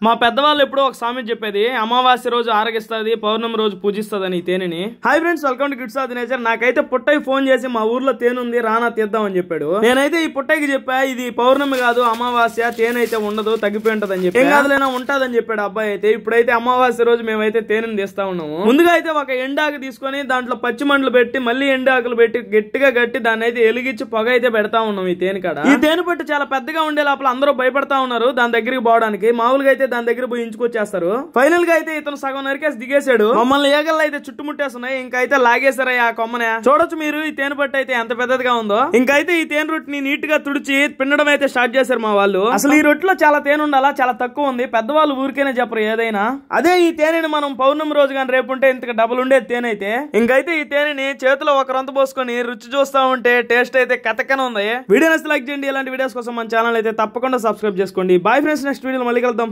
మా పెద్దవాళ్ళు ఎప్పుడో ఒక సామెత చెప్పేది, అమావాస్య రోజు ఆరగిస్తుంది, పౌర్ణమి రోజు పూజిస్తుందని ఈ తేనెని. Hi friends, welcome to kids of the nature. నాకైతే పుట్టయ్య ఫోన్ చేసి మా ఊర్లో తేనె ఉంది రానా తీద్దామని చెప్పాడు. నేనైతే ఈ పుట్టయ్యకి చెప్పా, ఇది పౌర్ణమి కాదు అమావాస్య, తేనె అయితే ఉండదు, తగ్గిపోయి ఉంటది అని చెప్పి. ఏం కాదులేనా ఉంటదని చెప్పాడు అబ్బాయి. అయితే ఇప్పుడైతే అమావాస్య రోజు మేమైతే తేనెని తీస్తా ఉన్నాము. ముందుగా అయితే ఒక ఎండాకు తీసుకొని దాంట్లో పచ్చిమండలు పెట్టి మళ్ళీ ఎండాకులు పెట్టి గట్టిగా గట్టి దాన్ని అయితే ఎలిగించి పొగ అయితే పెడతా ఉన్నాం ఈ తేనె కాడ. ఈ తేనె పట్టు చాలా పెద్దగా ఉండే లోపల అందరూ భయపడతా ఉన్నారు దాని దగ్గరికి పోవడానికి. మామూలుగా అయితే దాని దగ్గర పోయి ఇంచుకొచ్చేస్తారు. ఫైనల్ గా అయితే ఇతను సగం నరికేసి దిగేశాడు. మమ్మల్ని ఏగల్లో అయితే చుట్టుముట్టేస్తున్నాయి. ఇంకైతే లాగేశారా ఆ కొమ్మనే. చూడొచ్చు మీరు ఈ తేనె పట్టు అయితే ఎంత పెద్దదిగా ఉందో. ఇంకైతే ఈ తేనె రొట్టెని నీట్ గా తుడిచి పిండడం అయితే స్టార్ట్ చేశారు మా వాళ్ళు. అసలు ఈ రొట్టెలో చాలా తేనె ఉండాలా, చాలా తక్కువ ఉంది. పెద్దవాళ్ళు ఊరికేనే చెప్పరు ఏదైనా. అదే ఈ తేనెని మనం పౌర్ణమి రోజు కానీ రేపు ఉంటే ఇంతకు డబుల్ ఉండేది తేనె అయితే. ఇంకైతే ఈ తేనెని చేతిలో ఒక రొంత పోసుకొని రుచి చూస్తా ఉంటే టేస్ట్ అయితే కథకనే ఉంది. వీడియో నచ్చితే లైక్ చేయండి. ఇలాంటి వీడియోస్ కోసం మన ఛానల్ అయితే తప్పకుండా సబ్స్క్రైబ్ చేసుకోండి. బాయ్ ఫ్రెండ్స్, నెక్స్ట్ వీడియోలో మళ్ళీ కలుద్దాం.